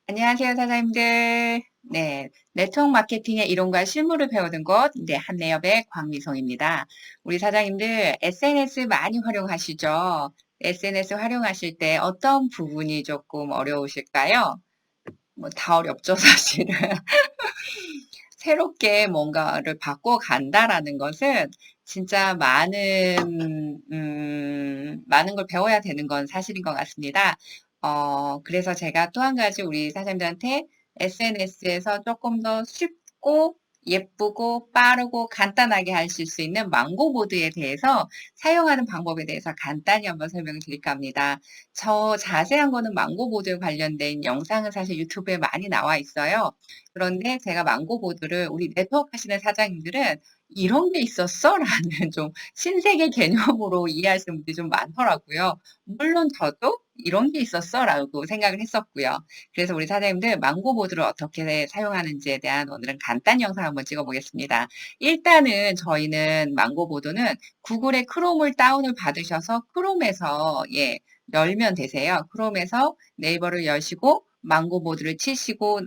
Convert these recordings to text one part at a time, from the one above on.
안녕하세요, 사장님들. 네, 네트워크 마케팅의 이론과 실무를 배우는 곳, 네, 한내협의 광미성입니다. 우리 사장님들 SNS 많이 활용하시죠? SNS 활용하실 때 어떤 부분이 조금 어려우실까요? 뭐 다 어렵죠, 사실은. 새롭게 뭔가를 바꿔간다라는 것은 진짜 많은 걸 배워야 되는 건 사실인 것 같습니다. 그래서 제가 또 한 가지 우리 사장님들한테 SNS에서 조금 더 쉽고 예쁘고 빠르고 간단하게 하실 수 있는 망고보드에 대해서 사용하는 방법에 대해서 간단히 한번 설명을 드릴까 합니다. 저 자세한 거는 망고보드 관련된 영상은 사실 유튜브에 많이 나와 있어요. 그런데 제가 망고보드를 우리 네트워크 하시는 사장님들은 이런 게 있었어? 라는 좀 신세계 개념으로 이해하시는 분들이 좀 많더라고요. 물론 저도 이런 게 있었어? 라고 생각을 했었고요. 그래서 우리 사장님들 망고보드를 어떻게 사용하는지에 대한 오늘은 간단 영상 한번 찍어보겠습니다. 일단은 저희는 망고보드는 구글의 크롬을 다운을 받으셔서 크롬에서 열면 되세요. 크롬에서 네이버를 여시고 망고보드를 치시고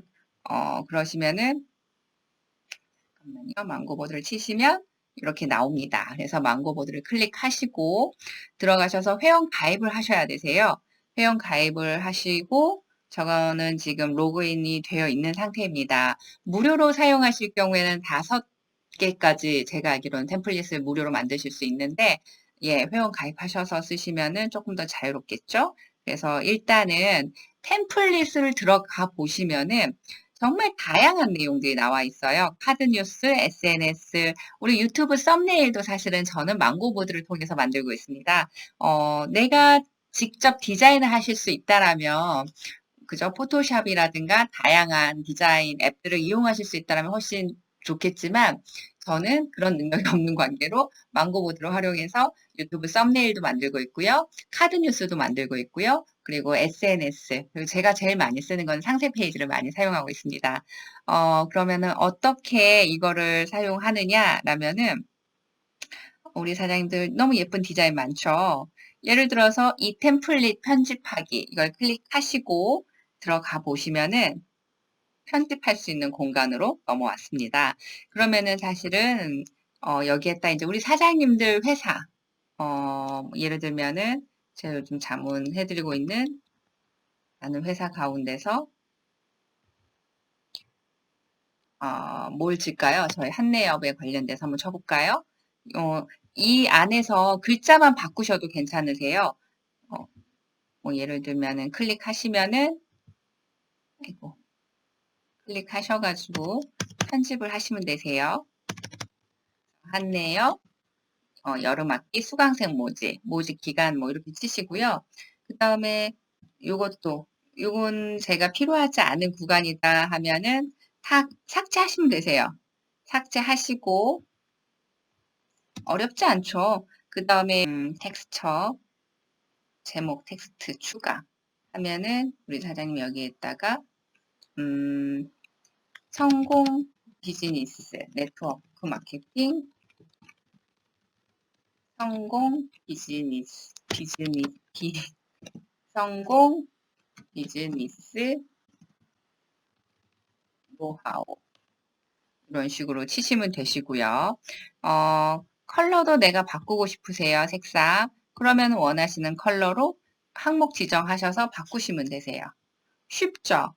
그러시면은, 잠깐만요. 망고보드를 치시면 이렇게 나옵니다. 그래서 망고보드를 클릭하시고 들어가셔서 회원 가입을 하셔야 되세요. 회원 가입을 하시고 저거는 지금 로그인이 되어 있는 상태입니다. 무료로 사용하실 경우에는 5개까지 제가 알기로는 템플릿을 무료로 만드실 수 있는데 회원 가입하셔서 쓰시면은 조금 더 자유롭겠죠? 그래서 일단은 템플릿을 들어가 보시면은 정말 다양한 내용들이 나와 있어요. 카드 뉴스, SNS, 우리 유튜브 썸네일도 사실은 저는 망고보드를 통해서 만들고 있습니다. 내가 직접 디자인을 하실 수 있다라면, 그죠? 포토샵이라든가 다양한 디자인 앱들을 이용하실 수 있다면 훨씬 좋겠지만, 저는 그런 능력이 없는 관계로 망고보드를 활용해서 유튜브 썸네일도 만들고 있고요. 카드 뉴스도 만들고 있고요. 그리고 SNS, 그리고 제가 제일 많이 쓰는 건 상세 페이지를 많이 사용하고 있습니다. 그러면은 어떻게 이거를 사용하느냐라면은 우리 사장님들 너무 예쁜 디자인 많죠? 예를 들어서 이 템플릿 편집하기 이걸 클릭하시고 들어가 보시면은 편집할 수 있는 공간으로 넘어왔습니다. 그러면은 사실은 여기에다 이제 우리 사장님들 회사 예를 들면은 제가 요즘 자문해드리고 있는 많은 회사 가운데서 뭘 질까요? 저희 한내업에 관련돼서 한번 쳐볼까요? 어, 이 안에서 글자만 바꾸셔도 괜찮으세요. 어, 뭐 예를 들면은 클릭하시면은 아이고, 클릭하셔가지고 편집을 하시면 되세요. 한내업 여름학기 수강생 모집 기간 뭐 이렇게 치시고요. 그 다음에 요건 제가 필요하지 않은 구간이다 하면은 삭제하시면 되세요. 삭제하시고, 어렵지 않죠. 그 다음에, 텍스처, 제목 텍스트 추가 하면은 우리 사장님 여기에다가, 성공 비즈니스, 네트워크 마케팅, 성공 성공 비즈니스 노하우 이런 식으로 치시면 되시고요. 컬러도 내가 바꾸고 싶으세요, 색상. 그러면 원하시는 컬러로 항목 지정하셔서 바꾸시면 되세요. 쉽죠?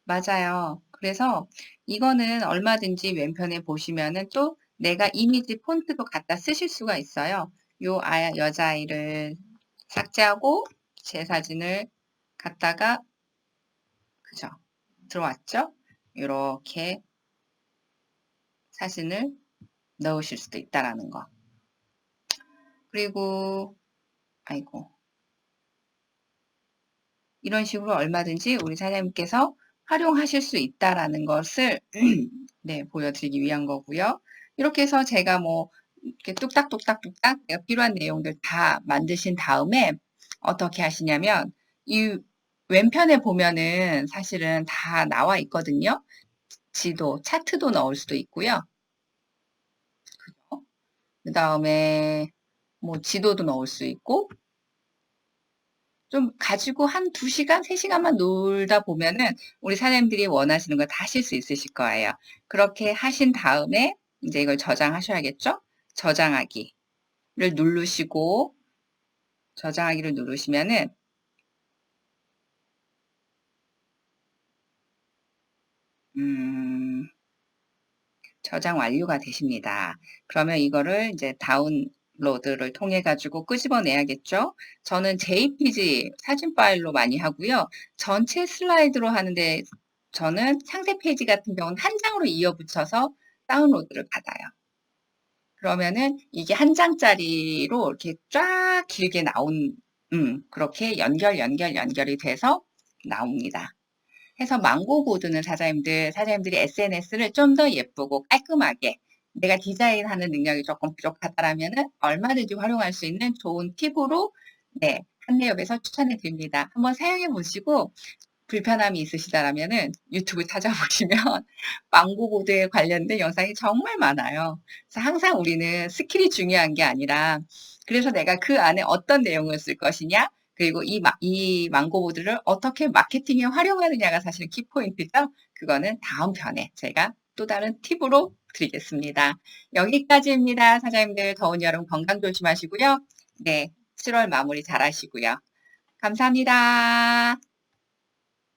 맞아요. 그래서 이거는 얼마든지 왼편에 보시면은 또 내가 이미지 폰트도 갖다 쓰실 수가 있어요. 여자아이를 삭제하고 제 사진을 갖다가 그죠? 들어왔죠? 이렇게 사진을 넣으실 수도 있다라는 거. 그리고 아이고 이런 식으로 얼마든지 우리 사장님께서 활용하실 수 있다라는 것을 네, 보여드리기 위한 거고요. 이렇게 해서 제가 뭐 이렇게 뚝딱뚝딱뚝딱 내가 필요한 내용들 다 만드신 다음에 어떻게 하시냐면 이 왼편에 보면은 사실은 다 나와 있거든요. 지도, 차트도 넣을 수도 있고요. 그 다음에 뭐 지도도 넣을 수 있고 좀 가지고 한 2시간, 3시간만 놀다 보면은 우리 사장님들이 원하시는 거 다 하실 수 있으실 거예요. 그렇게 하신 다음에 이제 이걸 저장하셔야겠죠? 저장하기를 누르시고 저장하기를 누르시면은 저장 완료가 되십니다. 그러면 이거를 이제 다운로드를 통해 가지고 끄집어내야겠죠? 저는 JPG 사진 파일로 많이 하고요. 전체 슬라이드로 하는데 저는 상세 페이지 같은 경우는 한 장으로 이어 붙여서 다운로드를 받아요. 그러면은 이게 한 장짜리로 이렇게 쫙 길게 그렇게 연결이 돼서 나옵니다. 해서 망고보드는 사장님들이 SNS를 좀 더 예쁘고 깔끔하게 내가 디자인하는 능력이 조금 부족하다라면은 얼마든지 활용할 수 있는 좋은 팁으로 네, 한내협에서 추천해 드립니다. 한번 사용해 보시고 불편함이 있으시다라면은 유튜브 찾아보시면 망고보드에 관련된 영상이 정말 많아요. 그래서 항상 우리는 스킬이 중요한 게 아니라 그래서 내가 그 안에 어떤 내용을 쓸 것이냐 그리고 이 망고보드를 어떻게 마케팅에 활용하느냐가 사실 키포인트죠. 그거는 다음 편에 제가 또 다른 팁으로 드리겠습니다. 여기까지입니다. 사장님들 더운 여름 건강 조심하시고요. 네, 7월 마무리 잘 하시고요. 감사합니다.